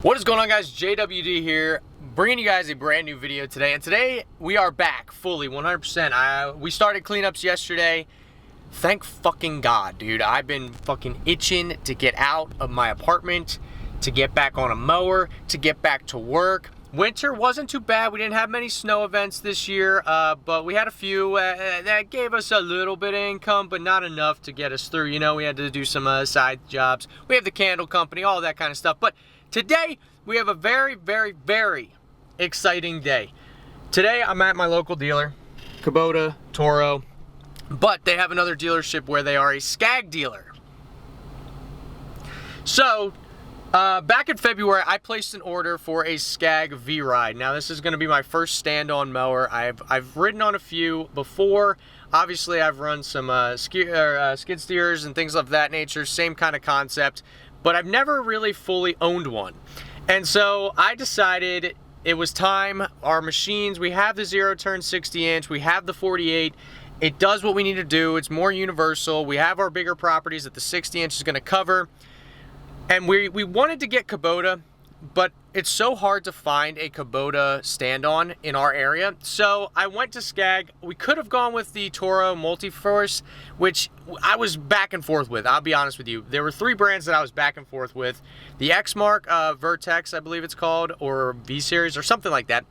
What is going on, guys? JWD here, bringing you guys a brand new video today. And today we are back fully 100%. We started cleanups yesterday. Thank fucking God, dude. I've been fucking itching to get out of my apartment, to get back on a mower, to get back to work. Winter wasn't too bad. We didn't have many snow events this year, but we had a few that gave us a little bit of income, but not enough to get us through. You know, we had to do some side jobs. We have the candle company, all that kind of stuff. But today, we have a very, very, very exciting day. Today, I'm at my local dealer, Kubota, Toro, but they have another dealership where they are a Scag dealer. So, back in February, I placed an order for a Scag V-Ride. Now, this is going to be my first stand-on mower. I've ridden on a few before. Obviously, I've run some skid steers and things of that nature, same kind of concept, but I've never really fully owned one. And so I decided it was time. Our machines, we have the 0-turn 60-inch, we have the 48. It does what we need to do. It's more universal. We have our bigger properties that the 60-inch is going to cover. And we wanted to get Kubota, but it's so hard to find a Kubota stand-on in our area. So I went to Scag. We could have gone with the Toro Multiforce, which I was back and forth with. I'll be honest with you. There were three brands that I was back and forth with. The X-Mark, Vertex, I believe it's called, or V-Series, or something like that.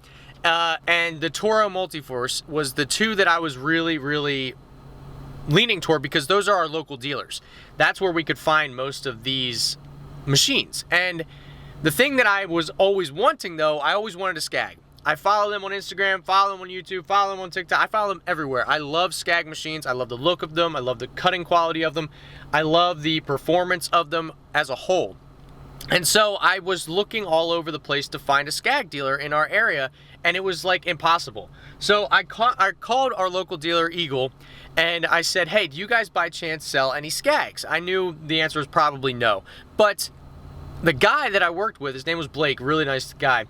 And the Toro Multiforce was the two that I was really leaning toward, because those are our local dealers. That's where we could find most of these machines. And the thing that I was always wanting, though, I always wanted a Scag. I follow them on Instagram, follow them on YouTube, follow them on TikTok. I follow them everywhere. I love Scag machines. I love the look of them. I love the cutting quality of them. I love the performance of them as a whole. And so I was looking all over the place to find a Scag dealer in our area, and it was like impossible. So I called our local dealer, Eagle, and I said, hey, do you guys by chance sell any Scags? I knew the answer was probably no. But the guy that I worked with, his name was Blake, really nice guy.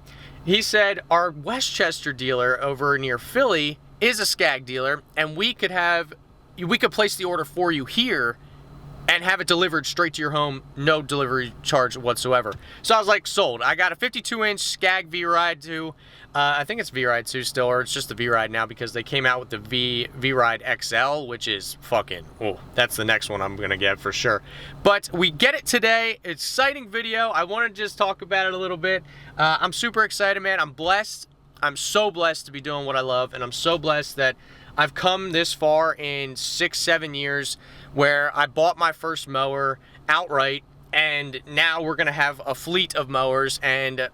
He said our Westchester dealer over near Philly is a Scag dealer, and we could place the order for you here and have it delivered straight to your home, no delivery charge whatsoever. So I was like, sold. I got a 52-inch Scag V-Ride 2. I think it's V-Ride 2 still, or it's just the V-Ride now, because they came out with the V-Ride XL, which is fucking, oh, that's the next one I'm gonna get for sure. But we get it today. Exciting video. I want to just talk about it a little bit. I'm super excited, man. I'm blessed. I'm so blessed to be doing what I love, and I'm so blessed that I've come this far in 6-7 years, where I bought my first mower outright, and now we're gonna have a fleet of mowers, and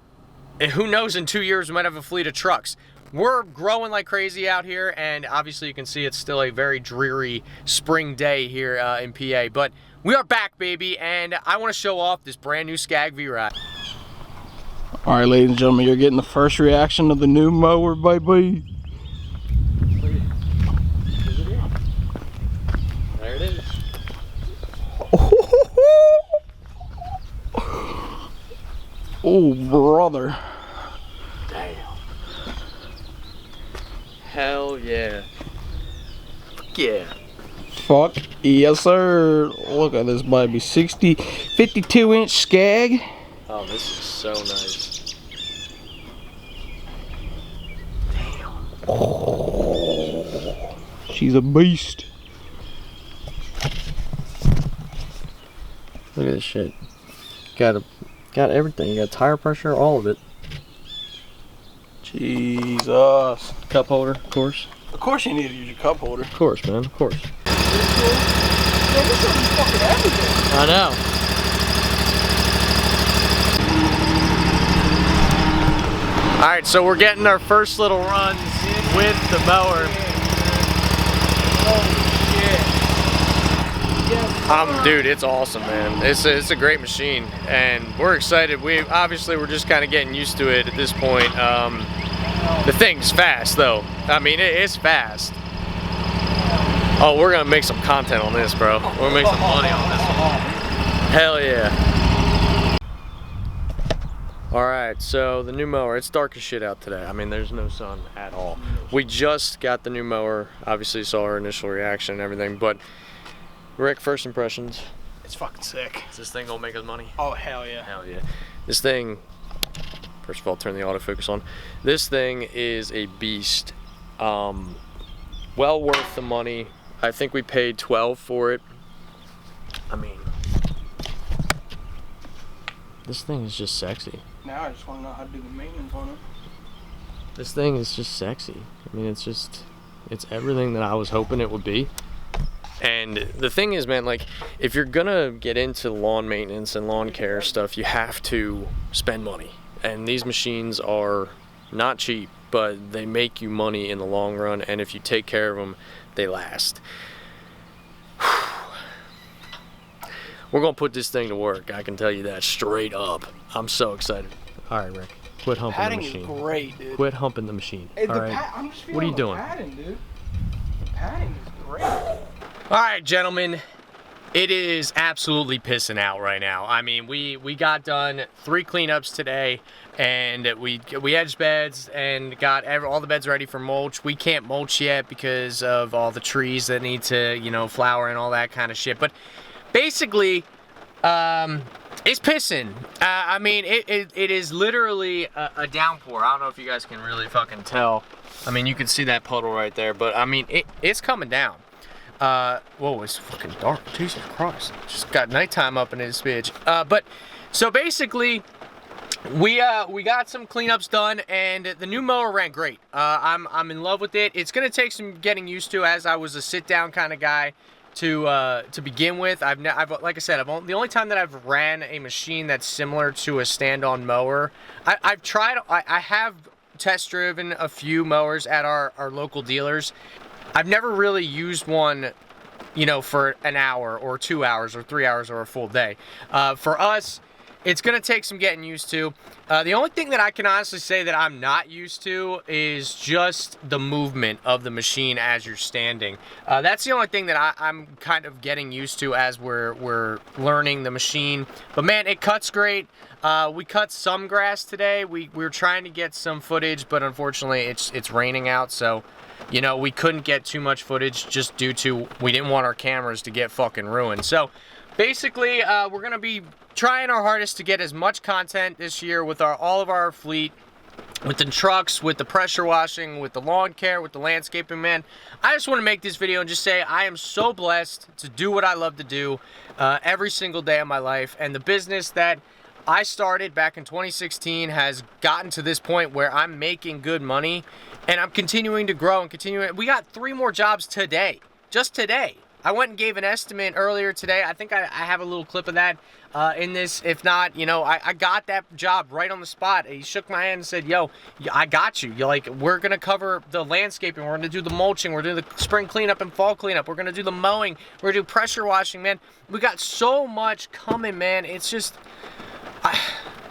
who knows, in 2 years we might have a fleet of trucks. We're growing like crazy out here, and obviously you can see it's still a very dreary spring day here in PA, but we are back, baby, and I want to show off this brand new Scag V-Ride. All right, ladies and gentlemen, you're getting the first reaction of the new mower, baby. There it is. Oh, brother. Damn. Hell yeah. Fuck yeah. Fuck yes, sir. Look at this baby. 52-inch Scag. Oh, this is so nice. Damn. Oh, she's a beast. Look at this shit. Got everything. You got tire pressure, all of it. Jesus. Cup holder, of course. Of course you need to use your cup holder. Of course, man. Of course. I know. All right, so we're getting our first little runs with the mower. Dude, it's awesome, man. It's a great machine, and we're excited. We're just kind of getting used to it at this point. The thing's fast, though. I mean, it's fast. Oh, we're gonna make some content on this, bro. We're gonna make some money on this one. Hell yeah. All right, so the new mower. It's dark as shit out today. I mean, there's no sun at all. We just got the new mower. Obviously, saw our initial reaction and everything, but Rick, first impressions. It's fucking sick. Is this thing gonna make us money? Oh, hell yeah. Hell yeah. This thing, First of all, turn the autofocus on. This thing is a beast. Well worth the money. I think we paid $12 for it. I mean, this thing is just sexy. Now I just want to know how to do the maintenance on it. This thing is just sexy. I mean, it's everything that I was hoping it would be. And the thing is, man, like, if you're gonna get into lawn maintenance and lawn care stuff, you have to spend money. And these machines are not cheap, but they make you money in the long run, and if you take care of them, they last. We're gonna put this thing to work, I can tell you that straight up. I'm so excited. All right, Rick, quit humping the machine. Padding is great, dude. Quit humping the machine. Hey, all right? I'm just feeling What are you the doing? padding, dude. The padding is great. All right, gentlemen, it is absolutely pissing out right now. I mean, we got done 3 cleanups today, and we edged beds and got all the beds ready for mulch. We can't mulch yet because of all the trees that need to, you know, flower and all that kind of shit. But basically, it's pissing. I mean, it is literally a downpour. I don't know if you guys can really fucking tell. I mean, you can see that puddle right there, but I mean, it's coming down. Whoa, it's fucking dark. Jesus Christ. Just got nighttime up in this bitch. But so basically, we got some cleanups done, and the new mower ran great. I'm in love with it. It's gonna take some getting used to, as I was a sit-down kind of guy to begin with. I've like I said, the only time that I've ran a machine that's similar to a stand-on mower. I have test driven a few mowers at our local dealers. I've never really used one, you know, for an hour or 2 hours or 3 hours or a full day. For us, it's gonna take some getting used to. The only thing that I can honestly say that I'm not used to is just the movement of the machine as you're standing. That's the only thing that I'm kind of getting used to as we're learning the machine. But man, it cuts great. We cut some grass today. We were trying to get some footage, but unfortunately it's raining out, so you know, we couldn't get too much footage just due to we didn't want our cameras to get fucking ruined. So basically, we're gonna be trying our hardest to get as much content this year with all of our fleet, with the trucks, with the pressure washing, with the lawn care, with the landscaping, man. I just want to make this video and just say I am so blessed to do what I love to do every single day of my life, and the business that I started back in 2016 has gotten to this point where I'm making good money, and I'm continuing to grow and continuing. We got 3 more jobs today, just today. I went and gave an estimate earlier today. I think I have a little clip of that in this. If not, you know, I got that job right on the spot. He shook my hand and said, yo, I got you. You're like, we're going to cover the landscaping. We're going to do the mulching. We're doing the spring cleanup and fall cleanup. We're going to do the mowing. We're going to do pressure washing, man. We got so much coming, man. It's just,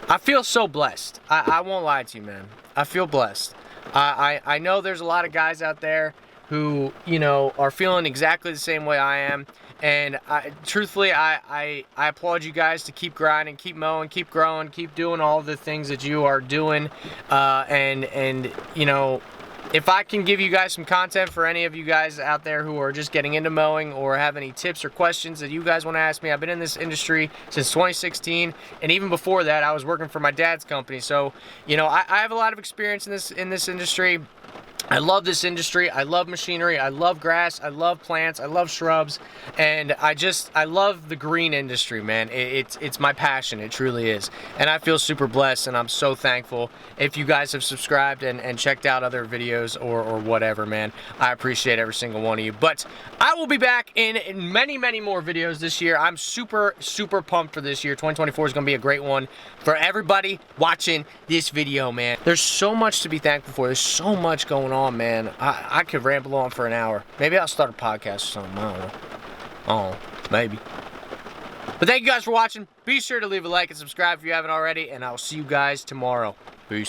I feel so blessed. I won't lie to you, man. I feel blessed. I know there's a lot of guys out there who, you know, are feeling exactly the same way I am. And truthfully, I applaud you guys to keep grinding, keep mowing, keep growing, keep doing all the things that you are doing. And you know, if I can give you guys some content for any of you guys out there who are just getting into mowing or have any tips or questions that you guys want to ask me, I've been in this industry since 2016, and even before that, I was working for my dad's company. So, you know, I have a lot of experience in this industry. I love this industry. I love machinery. I love grass. I love plants. I love shrubs. And I love the green industry, man. It's my passion. It truly is. And I feel super blessed, and I'm so thankful if you guys have subscribed and checked out other videos or whatever, man. I appreciate every single one of you. But I will be back in many, many more videos this year. I'm super, super pumped for this year. 2024 is going to be a great one for everybody watching this video, man. There's so much to be thankful for. There's so much going on, man. I could ramble on for an hour. Maybe I'll start a podcast or something. I don't know. Oh, maybe. But thank you guys for watching. Be sure to leave a like and subscribe if you haven't already, and I'll see you guys tomorrow. Peace.